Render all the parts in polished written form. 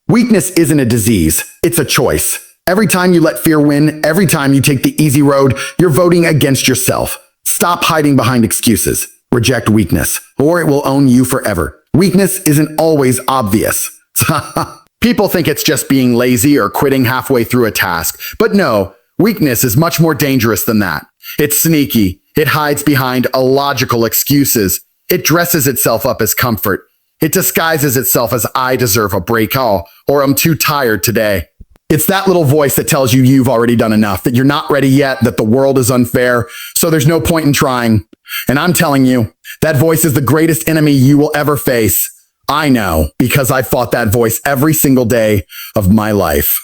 Weakness isn't a disease, it's a choice. Every time you let fear win, every time you take the easy road, you're voting against yourself. Stop hiding behind excuses. Reject weakness, or it will own you forever. Weakness isn't always obvious. People think it's just being lazy or quitting halfway through a task. But no, weakness is much more dangerous than that. It's sneaky. It hides behind illogical excuses. It dresses itself up as comfort. It disguises itself as I deserve a break, or I'm too tired today. It's that little voice that tells you you've already done enough, that you're not ready yet, that the world is unfair, so there's no point in trying. And I'm telling you, that voice is the greatest enemy you will ever face. I know, because I fought that voice every single day of my life.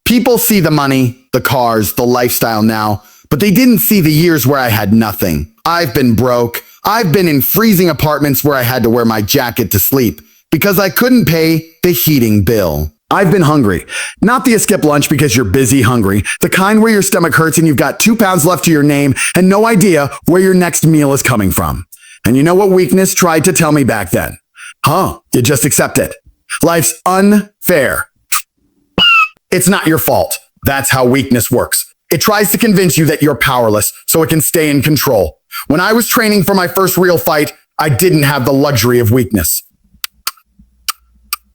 People see the money, the cars, the lifestyle now, but they didn't see the years where I had nothing. I've been broke. I've been in freezing apartments where I had to wear my jacket to sleep because I couldn't pay the heating bill. I've been hungry. Not the skip lunch because you're busy hungry. The kind where your stomach hurts and you've got 2 pounds left to your name and no idea where your next meal is coming from. And you know what weakness tried to tell me back then? You just accept it. Life's unfair. It's not your fault. That's how weakness works. It tries to convince you that you're powerless so it can stay in control. When I was training for my first real fight, I didn't have the luxury of weakness.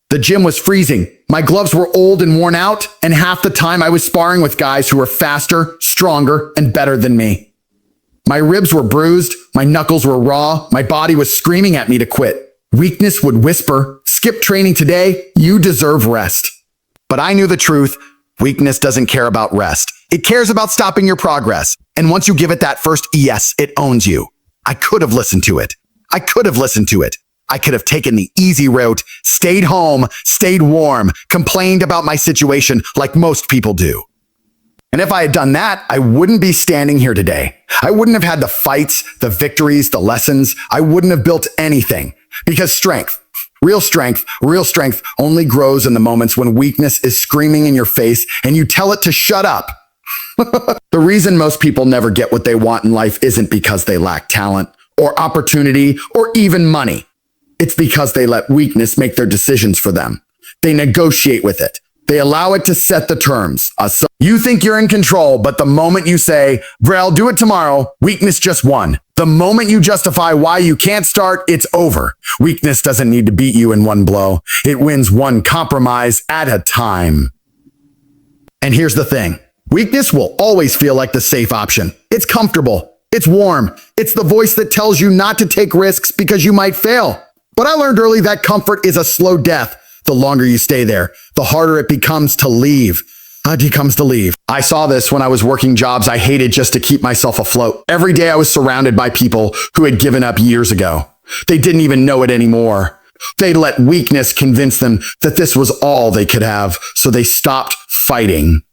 The gym was freezing. My gloves were old and worn out, and half the time I was sparring with guys who were faster, stronger, and better than me. My ribs were bruised, my knuckles were raw, my body was screaming at me to quit. Weakness would whisper, "Skip training today, you deserve rest." But I knew the truth. Weakness doesn't care about rest. It cares about stopping your progress. And once you give it that first yes, it owns you. I could have listened to it. I could have taken the easy route, stayed home, stayed warm, complained about my situation like most people do. And if I had done that, I wouldn't be standing here today. I wouldn't have had the fights, the victories, the lessons. I wouldn't have built anything. Because real strength only grows in the moments when weakness is screaming in your face and you tell it to shut up. The reason most people never get what they want in life isn't because they lack talent or opportunity or even money. It's because they let weakness make their decisions for them. They negotiate with it. They allow it to set the terms. So you think you're in control, but the moment you say, "I'll do it tomorrow," weakness just won. The moment you justify why you can't start, it's over. Weakness doesn't need to beat you in one blow. It wins one compromise at a time. And here's the thing. Weakness will always feel like the safe option. It's comfortable. It's warm. It's the voice that tells you not to take risks because you might fail. But I learned early that comfort is a slow death. The longer you stay there, the harder it becomes to leave. I saw this when I was working jobs I hated just to keep myself afloat. Every day I was surrounded by people who had given up years ago. They didn't even know it anymore. They let weakness convince them that this was all they could have, so they stopped fighting.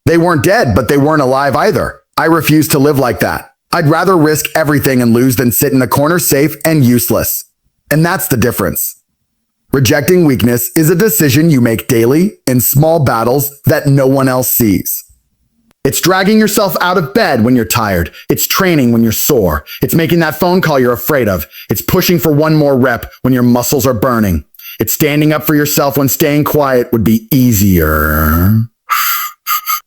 They weren't dead, but they weren't alive either. I refused to live like that. I'd rather risk everything and lose than sit in a corner safe and useless. And that's the difference. Rejecting weakness is a decision you make daily in small battles that no one else sees. It's dragging yourself out of bed when you're tired. It's training when you're sore. It's making that phone call you're afraid of. It's pushing for one more rep when your muscles are burning. It's standing up for yourself when staying quiet would be easier.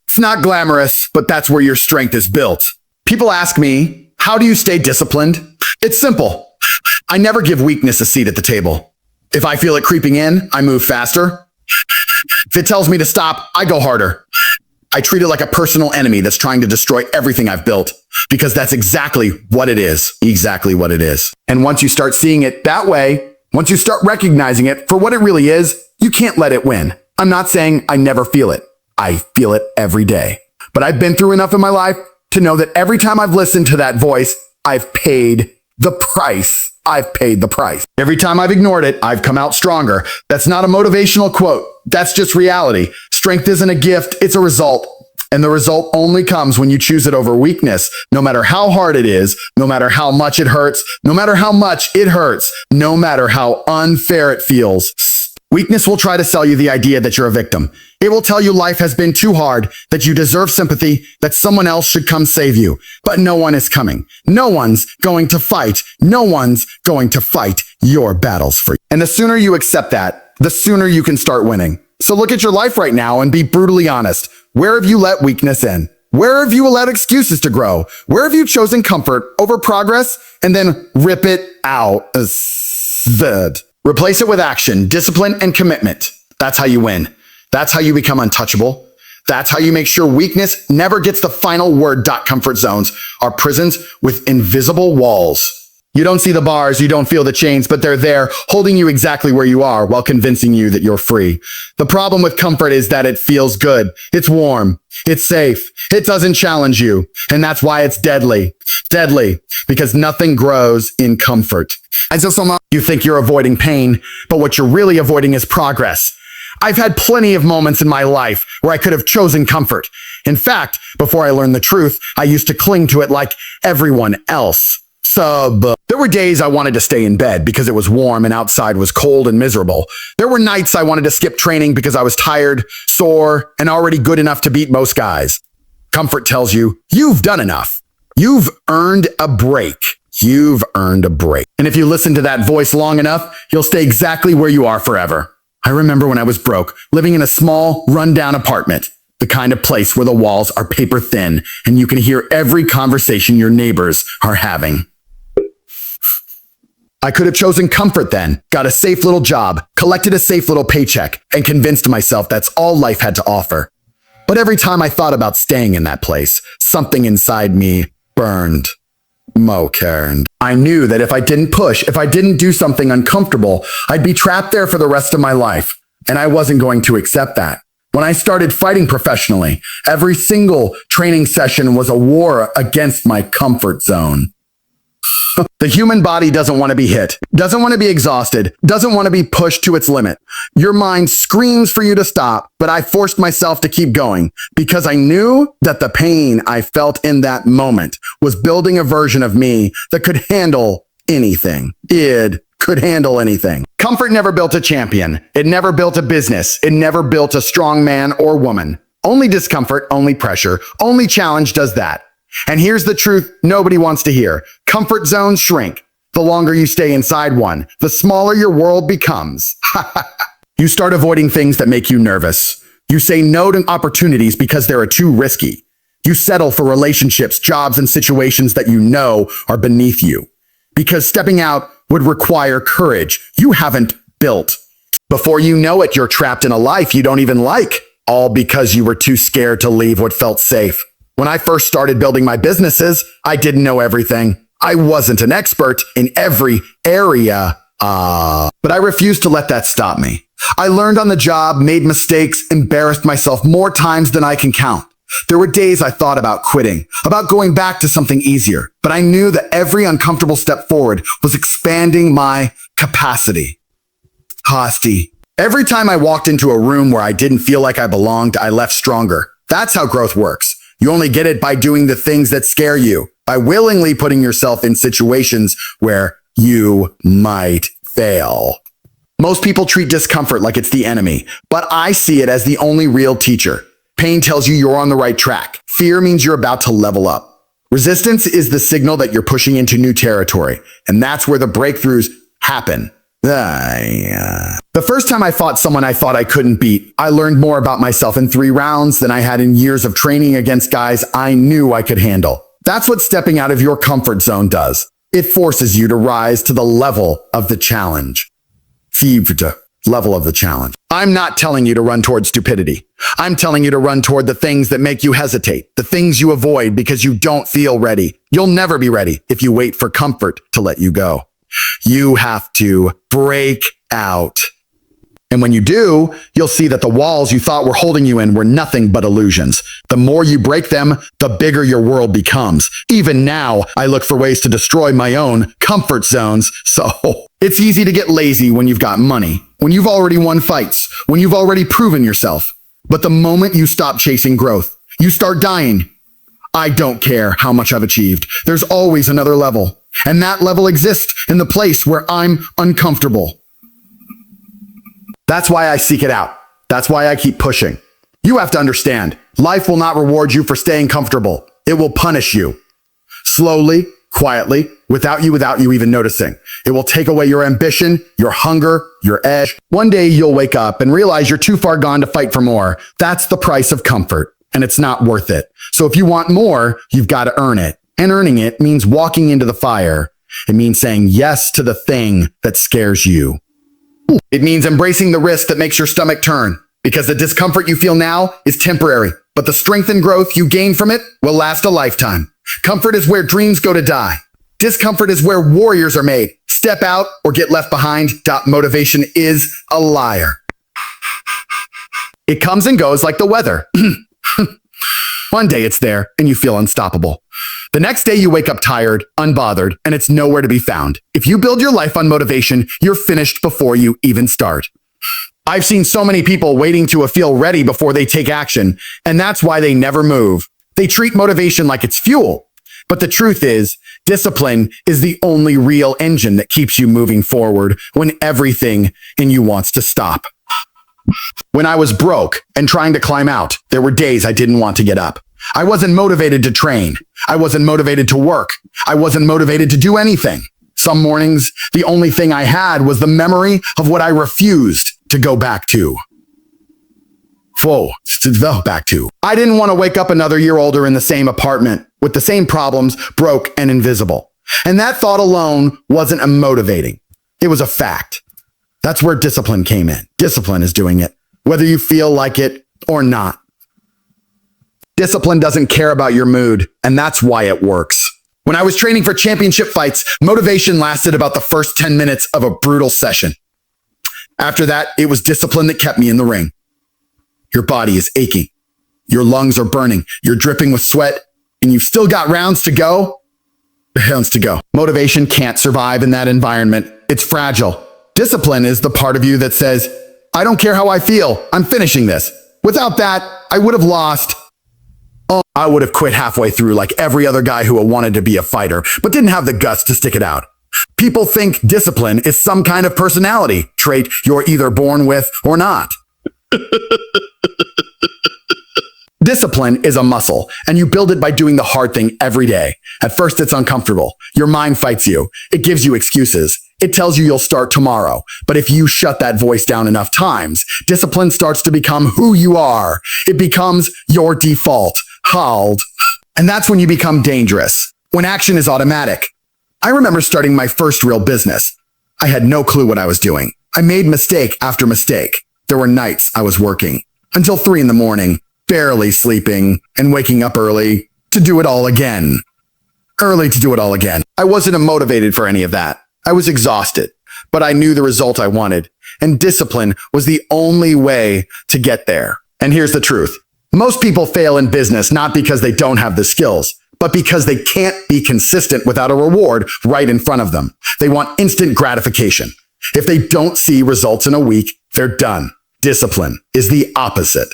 It's not glamorous, but that's where your strength is built. People ask me, how do you stay disciplined? It's simple. I never give weakness a seat at the table. If I feel it creeping in, I move faster. If it tells me to stop, I go harder. I treat it like a personal enemy that's trying to destroy everything I've built, because that's exactly what it is. And once you start seeing it that way, once you start recognizing it for what it really is, you can't let it win. I'm not saying I never feel it. I feel it every day. But I've been through enough in my life to know that every time I've listened to that voice, I've paid the price. Every time I've ignored it, I've come out stronger. That's not a motivational quote. That's just reality. Strength isn't a gift, it's a result. And the result only comes when you choose it over weakness, no matter how hard it is, no matter how much it hurts, no matter how unfair it feels. Weakness will try to sell you the idea that you're a victim. It will tell you life has been too hard, that you deserve sympathy, that someone else should come save you. But no one is coming. No one's going to fight. No one's going to fight your battles for you. And the sooner you accept that, the sooner you can start winning. So look at your life right now and be brutally honest. Where have you let weakness in? Where have you allowed excuses to grow? Where have you chosen comfort over progress and then rip it out? Replace it with action, discipline, and commitment. That's how you win. That's how you become untouchable. That's how you make sure weakness never gets the final word. Comfort zones are prisons with invisible walls. You don't see the bars, you don't feel the chains, but they're there holding you exactly where you are while convincing you that you're free. The problem with comfort is that it feels good. It's warm. It's safe. It doesn't challenge you. And that's why it's deadly. Deadly, because nothing grows in comfort. And so somehow you think you're avoiding pain, but what you're really avoiding is progress. I've had plenty of moments in my life where I could have chosen comfort. In fact, before I learned the truth, I used to cling to it like everyone else. There were days I wanted to stay in bed because it was warm and outside was cold and miserable. There were nights I wanted to skip training because I was tired, sore, and already good enough to beat most guys. Comfort tells you, you've done enough. You've earned a break. You've earned a break. And if you listen to that voice long enough, you'll stay exactly where you are forever. I remember when I was broke, living in a small, rundown apartment. The kind of place where the walls are paper thin and you can hear every conversation your neighbors are having. I could have chosen comfort then, got a safe little job, collected a safe little paycheck, and convinced myself that's all life had to offer. But every time I thought about staying in that place, something inside me burned. Mokerned. I knew that if I didn't push, if I didn't do something uncomfortable, I'd be trapped there for the rest of my life. And I wasn't going to accept that. When I started fighting professionally, every single training session was a war against my comfort zone. The human body doesn't want to be hit, doesn't want to be exhausted, doesn't want to be pushed to its limit. Your mind screams for you to stop, but I forced myself to keep going because I knew that the pain I felt in that moment was building a version of me that could handle anything. It could handle anything. Comfort never built a champion. It never built a business. It never built a strong man or woman. Only discomfort, only pressure, only challenge does that. And here's the truth nobody wants to hear. Comfort zones shrink. The longer you stay inside one, the smaller your world becomes. You start avoiding things that make you nervous. You say no to opportunities because they are too risky. You settle for relationships, jobs, and situations that you know are beneath you. Because stepping out would require courage you haven't built. Before you know it, you're trapped in a life you don't even like, all because you were too scared to leave what felt safe. When I first started building my businesses, I didn't know everything. I wasn't an expert in every area, but I refused to let that stop me. I learned on the job, made mistakes, embarrassed myself more times than I can count. There were days I thought about quitting, about going back to something easier, but I knew that every uncomfortable step forward was expanding my capacity. Every time I walked into a room where I didn't feel like I belonged, I left stronger. That's how growth works. You only get it by doing the things that scare you, by willingly putting yourself in situations where you might fail. Most people treat discomfort like it's the enemy, but I see it as the only real teacher. Pain tells you you're on the right track. Fear means you're about to level up. Resistance is the signal that you're pushing into new territory, and that's where the breakthroughs happen. The first time I fought someone I thought I couldn't beat, I learned more about myself in 3 rounds than I had in years of training against guys I knew I could handle. That's what stepping out of your comfort zone does. It forces you to rise to the level of the challenge. Level of the challenge. I'm not telling you to run toward stupidity. I'm telling you to run toward the things that make you hesitate, the things you avoid because you don't feel ready. You'll never be ready if you wait for comfort to let you go. You have to break out. And when you do, you'll see that the walls you thought were holding you in were nothing but illusions. The more you break them, the bigger your world becomes. Even now, I look for ways to destroy my own comfort zones. So it's easy to get lazy when you've got money, when you've already won fights, when you've already proven yourself. But the moment you stop chasing growth, you start dying. I don't care how much I've achieved. There's always another level. And that level exists in the place where I'm uncomfortable. That's why I seek it out. That's why I keep pushing. You have to understand, life will not reward you for staying comfortable. It will punish you. Slowly, quietly, without you even noticing. It will take away your ambition, your hunger, your edge. One day you'll wake up and realize you're too far gone to fight for more. That's the price of comfort, and it's not worth it. So if you want more, you've got to earn it. And earning it means walking into the fire. It means saying yes to the thing that scares you. It means embracing the risk that makes your stomach turn, because the discomfort you feel now is temporary, but the strength and growth you gain from it will last a lifetime. Comfort is where dreams go to die. Discomfort is where warriors are made. Step out or get left behind. Motivation is a liar. It comes and goes like the weather. One day it's there and you feel unstoppable. The next day you wake up tired, unbothered, and it's nowhere to be found. If you build your life on motivation, you're finished before you even start. I've seen so many people waiting to feel ready before they take action, and that's why they never move. They treat motivation like it's fuel. But the truth is, discipline is the only real engine that keeps you moving forward when everything in you wants to stop. When I was broke and trying to climb out, there were days I didn't want to get up. I wasn't motivated to train. I wasn't motivated to work. I wasn't motivated to do anything. Some mornings, the only thing I had was the memory of what I refused to go back to. I didn't want to wake up another year older in the same apartment with the same problems, broke and invisible. And that thought alone wasn't motivating. It was a fact. That's where discipline came in. Discipline is doing it, whether you feel like it or not. Discipline doesn't care about your mood, and that's why it works. When I was training for championship fights, motivation lasted about the first 10 minutes of a brutal session. After that, it was discipline that kept me in the ring. Your body is aching. Your lungs are burning. You're dripping with sweat, and you've still got rounds to go. Motivation can't survive in that environment. It's fragile. Discipline is the part of you that says, I don't care how I feel. I'm finishing this. Without that, I would have lost. I would have quit halfway through like every other guy who wanted to be a fighter, but didn't have the guts to stick it out. People think discipline is some kind of personality trait you're either born with or not. Discipline is a muscle, and you build it by doing the hard thing every day. At first, it's uncomfortable. Your mind fights you. It gives you excuses. It tells you you'll start tomorrow. But if you shut that voice down enough times, discipline starts to become who you are. It becomes your default. And that's when you become dangerous, when action is automatic. I remember starting my first real business. I had no clue what I was doing. I made mistake after mistake. There were nights I was working until 3 a.m, barely sleeping and waking up early to do it all again. I wasn't motivated for any of that. I was exhausted, but I knew the result I wanted, and discipline was the only way to get there. And here's the truth. Most people fail in business not because they don't have the skills, but because they can't be consistent without a reward right in front of them. They want instant gratification. If they don't see results in a week, they're done. Discipline is the opposite.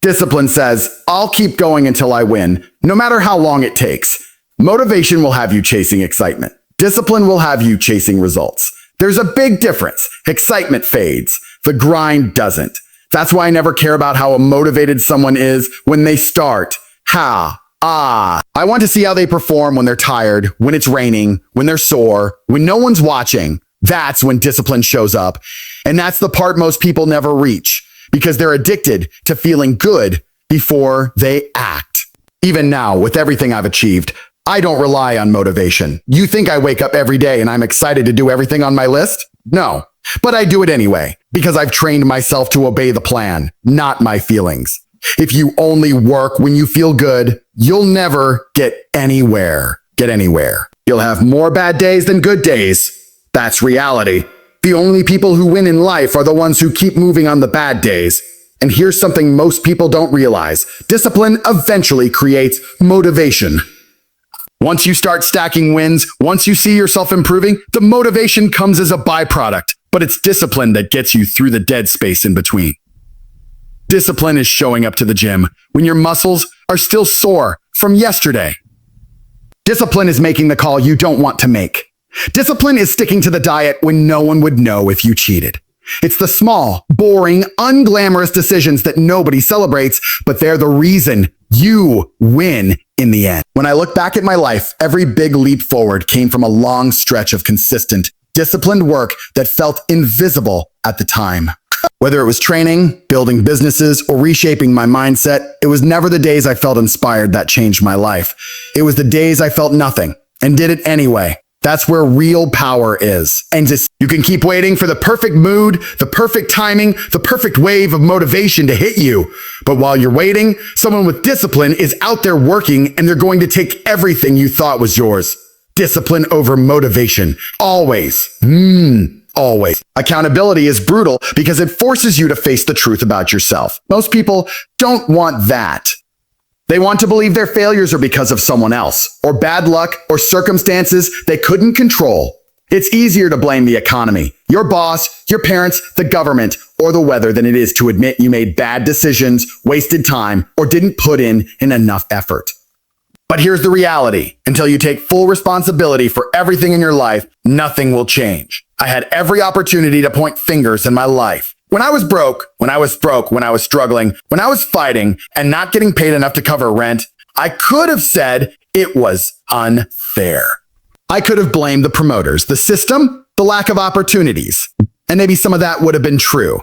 Discipline says, I'll keep going until I win, no matter how long it takes. Motivation will have you chasing excitement. Discipline will have you chasing results. There's a big difference. Excitement fades. The grind doesn't. That's why I never care about how motivated someone is when they start. I want to see how they perform when they're tired, when it's raining, when they're sore, when no one's watching. That's when discipline shows up. And that's the part most people never reach because they're addicted to feeling good before they act. Even now, with everything I've achieved, I don't rely on motivation. You think I wake up every day and I'm excited to do everything on my list? No. But I do it anyway, because I've trained myself to obey the plan, not my feelings. If you only work when you feel good, you'll never get anywhere. You'll have more bad days than good days. That's reality. The only people who win in life are the ones who keep moving on the bad days. And here's something most people don't realize. Discipline eventually creates motivation. Once you start stacking wins, once you see yourself improving, the motivation comes as a byproduct. But it's discipline that gets you through the dead space in between. Discipline is showing up to the gym when your muscles are still sore from yesterday. Discipline is making the call you don't want to make. Discipline is sticking to the diet when no one would know if you cheated. It's the small, boring, unglamorous decisions that nobody celebrates, but they're the reason you win in the end. When I look back at my life, every big leap forward came from a long stretch of consistent, disciplined work that felt invisible at the time. Whether it was training, building businesses, or reshaping my mindset, it was never the days I felt inspired that changed my life. It was the days I felt nothing and did it anyway. That's where real power is. And you can keep waiting for the perfect mood, the perfect timing, the perfect wave of motivation to hit you. But while you're waiting, someone with discipline is out there working, and they're going to take everything you thought was yours. Discipline over motivation. Always. Always. Accountability is brutal because it forces you to face the truth about yourself. Most people don't want that. They want to believe their failures are because of someone else, or bad luck, or circumstances they couldn't control. It's easier to blame the economy, your boss, your parents, the government, or the weather than it is to admit you made bad decisions, wasted time, or didn't put in enough effort. But here's the reality. Until you take full responsibility for everything in your life, nothing will change. I had every opportunity to point fingers in my life. When I was broke, when I was struggling, when I was fighting and not getting paid enough to cover rent, I could have said it was unfair. I could have blamed the promoters, the system, the lack of opportunities. And maybe some of that would have been true.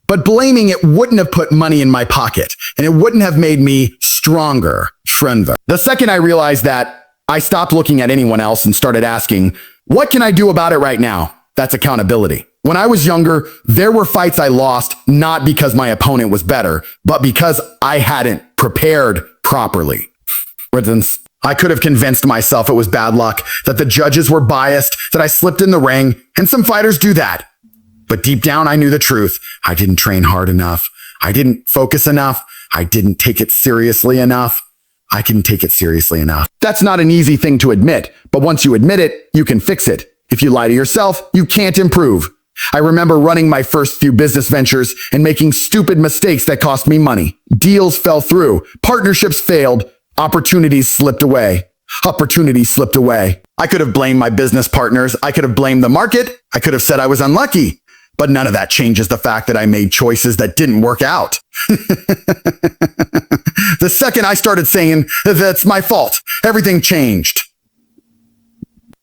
But blaming it wouldn't have put money in my pocket, and it wouldn't have made me stronger. The second I realized that, I stopped looking at anyone else and started asking, what can I do about it right now? That's accountability. When I was younger, there were fights I lost, not because my opponent was better, but because I hadn't prepared properly. For instance, I could have convinced myself it was bad luck, that the judges were biased, that I slipped in the ring, and some fighters do that. But deep down, I knew the truth. I didn't train hard enough. I didn't focus enough. I didn't take it seriously enough. I can take it seriously enough. That's not an easy thing to admit, but once you admit it, you can fix it. If you lie to yourself, you can't improve. I remember running my first few business ventures and making stupid mistakes that cost me money. Deals fell through. Partnerships failed. Opportunities slipped away. I could have blamed my business partners. I could have blamed the market. I could have said I was unlucky. But none of that changes the fact that I made choices that didn't work out. The second I started saying, that's my fault, everything changed.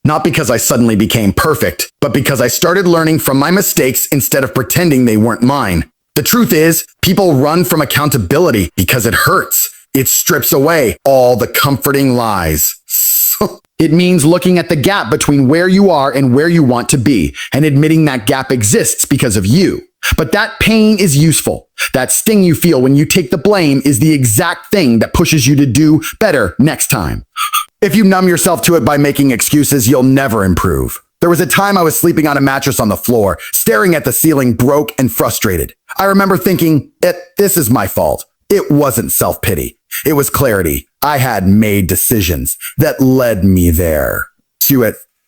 Not because I suddenly became perfect, but because I started learning from my mistakes instead of pretending they weren't mine. The truth is, people run from accountability because it hurts. It strips away all the comforting lies. It means looking at the gap between where you are and where you want to be, and admitting that gap exists because of you. But that pain is useful. That sting you feel when you take the blame is the exact thing that pushes you to do better next time. If you numb yourself to it by making excuses, you'll never improve. There was a time I was sleeping on a mattress on the floor, staring at the ceiling, broke and frustrated. I remember thinking, this is my fault. It wasn't self-pity. It was clarity. I had made decisions that led me there.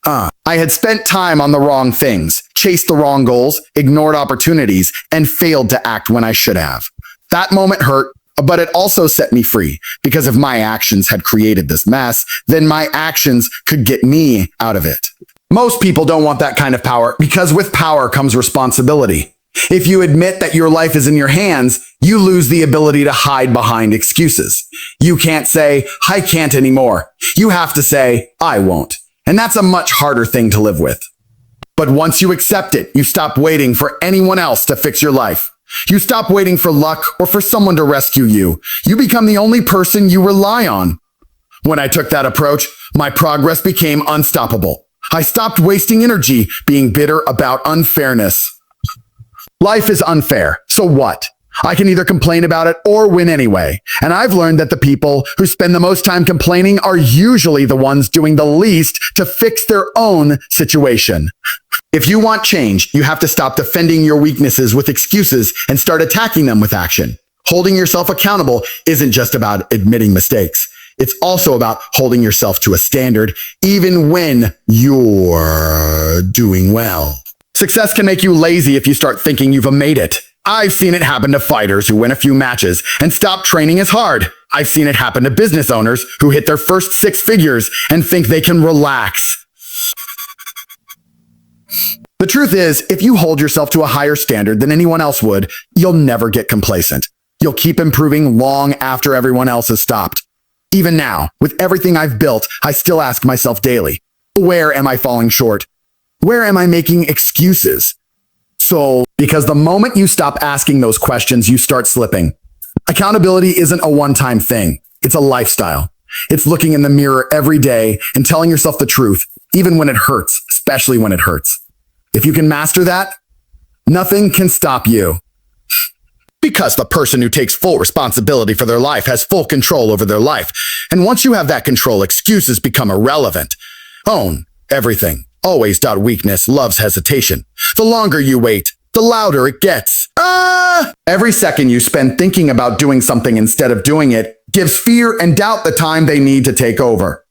I had spent time on the wrong things, chased the wrong goals, ignored opportunities, and failed to act when I should have. That moment hurt, but it also set me free, because if my actions had created this mess, then my actions could get me out of it. Most people don't want that kind of power, because with power comes responsibility. If you admit that your life is in your hands, you lose the ability to hide behind excuses. You can't say, I can't anymore. You have to say, I won't. And that's a much harder thing to live with. But once you accept it, you stop waiting for anyone else to fix your life. You stop waiting for luck or for someone to rescue you. You become the only person you rely on. When I took that approach, my progress became unstoppable. I stopped wasting energy being bitter about unfairness. Life is unfair, so what? I can either complain about it or win anyway. And I've learned that the people who spend the most time complaining are usually the ones doing the least to fix their own situation. If you want change, you have to stop defending your weaknesses with excuses and start attacking them with action. Holding yourself accountable isn't just about admitting mistakes. It's also about holding yourself to a standard, even when you're doing well. Success can make you lazy if you start thinking you've made it. I've seen it happen to fighters who win a few matches and stop training as hard. I've seen it happen to business owners who hit their first 6 figures and think they can relax. The truth is, if you hold yourself to a higher standard than anyone else would, you'll never get complacent. You'll keep improving long after everyone else has stopped. Even now, with everything I've built, I still ask myself daily, where am I falling short? Where am I making excuses? Because the moment you stop asking those questions, you start slipping. Accountability isn't a one-time thing. It's a lifestyle. It's looking in the mirror every day and telling yourself the truth, even when it hurts, especially when it hurts. If you can master that, nothing can stop you. Because the person who takes full responsibility for their life has full control over their life. And once you have that control, excuses become irrelevant. Own everything. Always doubt weakness, loves hesitation. The longer you wait, the louder it gets. Every second you spend thinking about doing something instead of doing it gives fear and doubt the time they need to take over.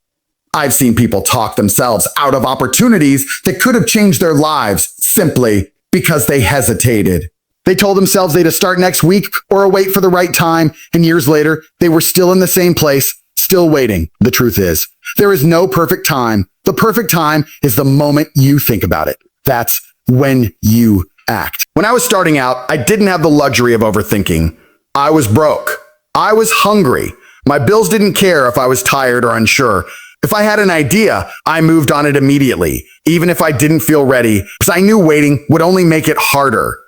I've seen people talk themselves out of opportunities that could have changed their lives simply because they hesitated. They told themselves they'd start next week or wait for the right time, and years later, they were still in the same place, still waiting. The truth is, there is no perfect time. The perfect time is the moment you think about it. That's when you act. When I was starting out, I didn't have the luxury of overthinking. I was broke. I was hungry. My bills didn't care if I was tired or unsure. If I had an idea, I moved on it immediately, even if I didn't feel ready, because I knew waiting would only make it harder.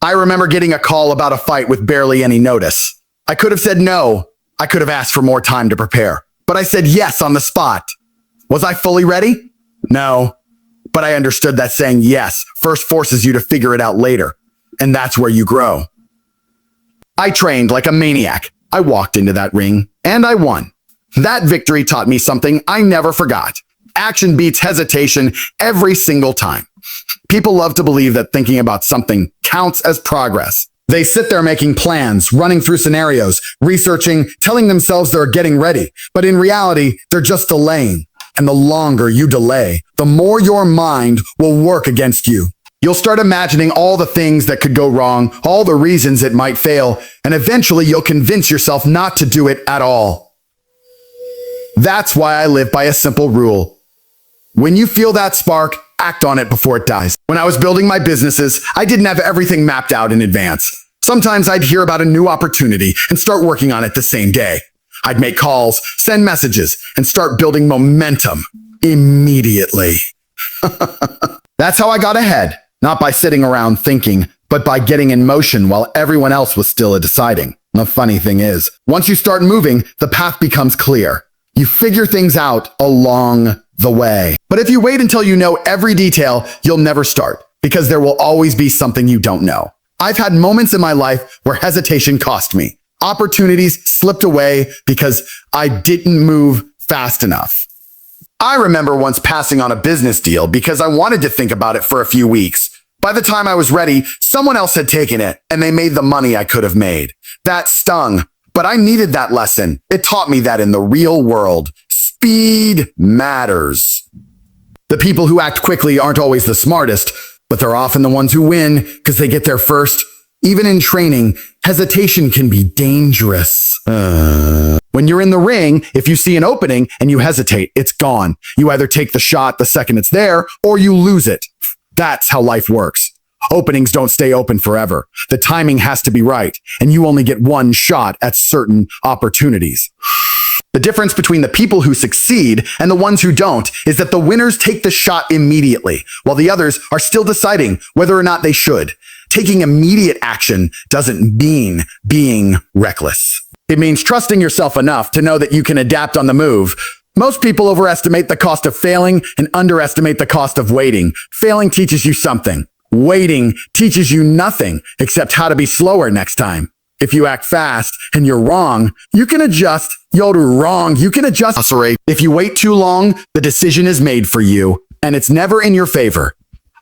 I remember getting a call about a fight with barely any notice. I could have said no. I could have asked for more time to prepare, but I said yes on the spot. Was I fully ready? No, but I understood that saying yes first forces you to figure it out later, and that's where you grow. I trained like a maniac. I walked into that ring, and I won. That victory taught me something I never forgot. Action beats hesitation every single time. People love to believe that thinking about something counts as progress. They sit there making plans, running through scenarios, researching, telling themselves they're getting ready. But in reality, they're just delaying. And the longer you delay, the more your mind will work against you. You'll start imagining all the things that could go wrong, all the reasons it might fail, and eventually you'll convince yourself not to do it at all. That's why I live by a simple rule. When you feel that spark, act on it before it dies. When I was building my businesses, I didn't have everything mapped out in advance. Sometimes I'd hear about a new opportunity and start working on it the same day. I'd make calls, send messages, and start building momentum immediately. That's how I got ahead, not by sitting around thinking, but by getting in motion while everyone else was still deciding. The funny thing is, once you start moving, the path becomes clear. You figure things out along the way. But if you wait until you know every detail, you'll never start, because there will always be something you don't know. I've had moments in my life where hesitation cost me. Opportunities slipped away because I didn't move fast enough. I remember once passing on a business deal because I wanted to think about it for a few weeks. By the time I was ready, someone else had taken it, and they made the money I could have made. That stung, but I needed that lesson. It taught me that in the real world, speed matters. The people who act quickly aren't always the smartest, but they're often the ones who win because they get there first. Even in training, hesitation can be dangerous. When you're in the ring, if you see an opening and you hesitate, it's gone. You either take the shot the second it's there, or you lose it. That's how life works. Openings don't stay open forever. The timing has to be right, and you only get one shot at certain opportunities. The difference between the people who succeed and the ones who don't is that the winners take the shot immediately, while the others are still deciding whether or not they should. Taking immediate action doesn't mean being reckless. It means trusting yourself enough to know that you can adapt on the move. Most people overestimate the cost of failing and underestimate the cost of waiting. Failing teaches you something. Waiting teaches you nothing except how to be slower next time. If you act fast and you're wrong, you can adjust. You can adjust. If you wait too long, the decision is made for you, and it's never in your favor.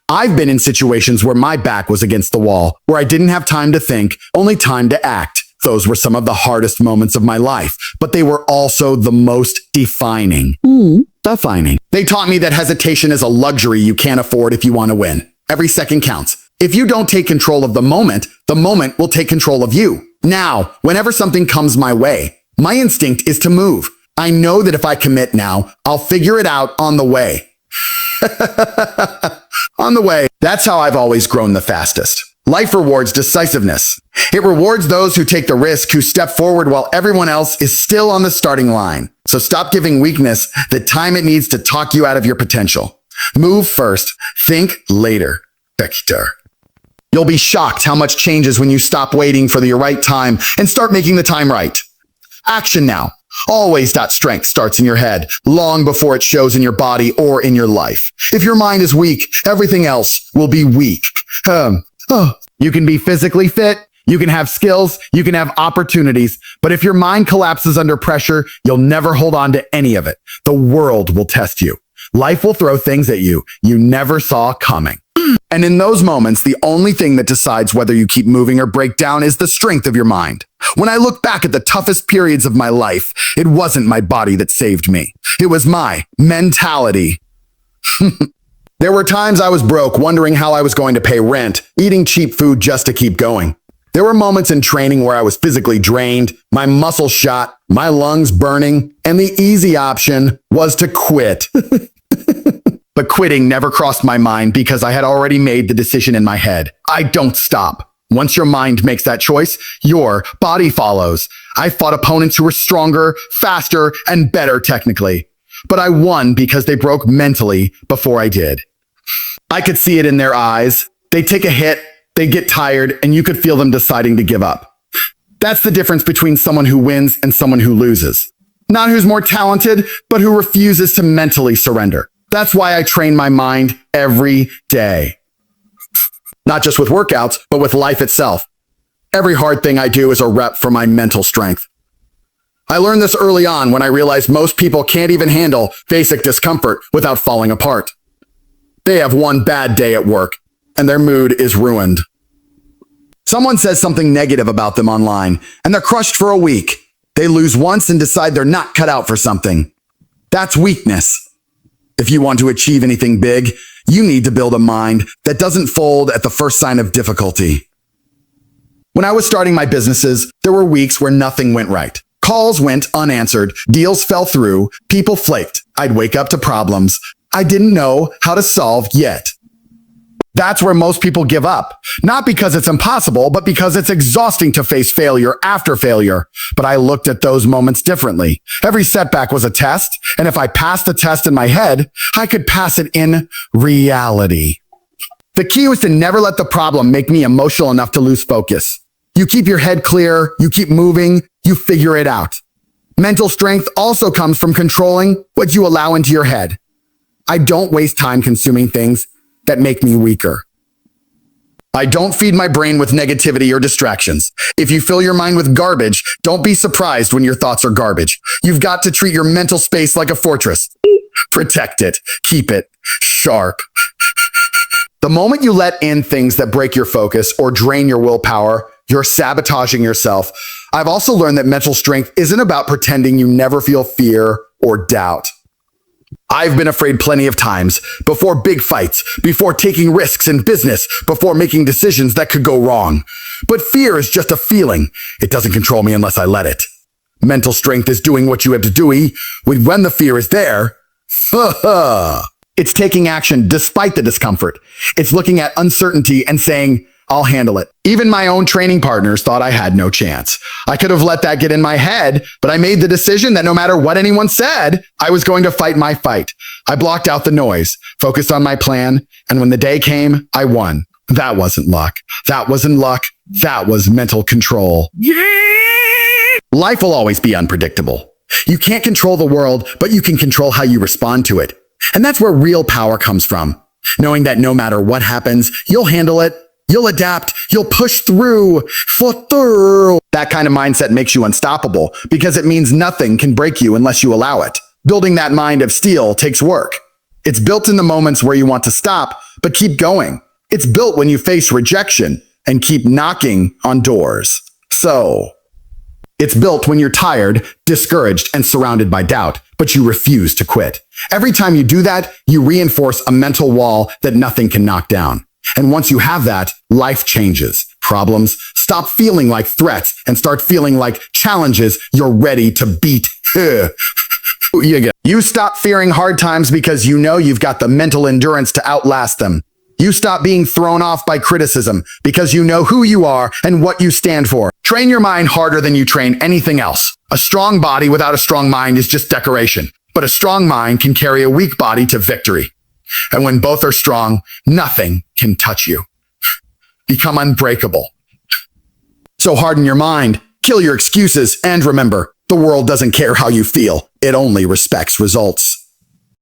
I've been in situations where my back was against the wall, where I didn't have time to think, only time to act. Those were some of the hardest moments of my life, but they were also the most defining. They taught me that hesitation is a luxury you can't afford if you want to win. Every second counts. If you don't take control of the moment will take control of you. Now, whenever something comes my way, my instinct is to move. I know that if I commit now, I'll figure it out on the way. On the way, that's how I've always grown the fastest. Life rewards decisiveness. It rewards those who take the risk, who step forward while everyone else is still on the starting line. So stop giving weakness the time it needs to talk you out of your potential. Move first, think later. Victor. You'll be shocked how much changes when you stop waiting for the right time and start making the time right. Action now. Always that strength starts in your head, long before it shows in your body or in your life. If your mind is weak, everything else will be weak. You can be physically fit, you can have skills, you can have opportunities, but if your mind collapses under pressure, you'll never hold on to any of it. The world will test you. Life will throw things at you never saw coming. And in those moments, the only thing that decides whether you keep moving or break down is the strength of your mind. When I look back at the toughest periods of my life, it wasn't my body that saved me. It was my mentality. There were times I was broke, wondering how I was going to pay rent, eating cheap food just to keep going. There were moments in training where I was physically drained, my muscles shot, my lungs burning, and the easy option was to quit. But quitting never crossed my mind because I had already made the decision in my head. I don't stop. Once your mind makes that choice, your body follows. I fought opponents who were stronger, faster, and better technically. But I won because they broke mentally before I did. I could see it in their eyes. They take a hit, they get tired, and you could feel them deciding to give up. That's the difference between someone who wins and someone who loses. Not who's more talented, but who refuses to mentally surrender. That's why I train my mind every day. Not just with workouts, but with life itself. Every hard thing I do is a rep for my mental strength. I learned this early on when I realized most people can't even handle basic discomfort without falling apart. They have one bad day at work, and their mood is ruined. Someone says something negative about them online, and they're crushed for a week. They lose once and decide they're not cut out for something. That's weakness. If you want to achieve anything big, you need to build a mind that doesn't fold at the first sign of difficulty. When I was starting my businesses, there were weeks where nothing went right. Calls went unanswered, deals fell through, people flaked. I'd wake up to problems I didn't know how to solve yet. That's where most people give up. Not because it's impossible, but because it's exhausting to face failure after failure. But I looked at those moments differently. Every setback was a test, and if I passed the test in my head, I could pass it in reality. The key was to never let the problem make me emotional enough to lose focus. You keep your head clear, you keep moving, you figure it out. Mental strength also comes from controlling what you allow into your head. I don't waste time consuming things that make me weaker. I don't feed my brain with negativity or distractions. If you fill your mind with garbage, don't be surprised when your thoughts are garbage. You've got to treat your mental space like a fortress. Protect it. Keep it sharp. The moment you let in things that break your focus or drain your willpower, you're sabotaging yourself. I've also learned that mental strength isn't about pretending you never feel fear or doubt. I've been afraid plenty of times, before big fights, before taking risks in business, before making decisions that could go wrong. But fear is just a feeling. It doesn't control me unless I let it. Mental strength is doing what you have to do when the fear is there. It's taking action despite the discomfort. It's looking at uncertainty and saying, I'll handle it. Even my own training partners thought I had no chance. I could have let that get in my head, but I made the decision that no matter what anyone said, I was going to fight my fight. I blocked out the noise, focused on my plan, and when the day came, I won. That wasn't luck. That wasn't luck. That was mental control. Yeah! Life will always be unpredictable. You can't control the world, but you can control how you respond to it. And that's where real power comes from. Knowing that no matter what happens, you'll handle it. You'll adapt. You'll push through. That kind of mindset makes you unstoppable because it means nothing can break you unless you allow it. Building that mind of steel takes work. It's built in the moments where you want to stop, but keep going. It's built when you face rejection and keep knocking on doors. So, it's built when you're tired, discouraged, and surrounded by doubt, but you refuse to quit. Every time you do that, you reinforce a mental wall that nothing can knock down. And once you have that, life changes. Problems stop feeling like threats and start feeling like challenges you're ready to beat. You stop fearing hard times because you know you've got the mental endurance to outlast them. You stop being thrown off by criticism because you know who you are and what you stand for. Train your mind harder than you train anything else. A strong body without a strong mind is just decoration, but a strong mind can carry a weak body to victory. And when both are strong, nothing can touch you. Become unbreakable. So harden your mind, kill your excuses, and remember, the world doesn't care how you feel. It only respects results.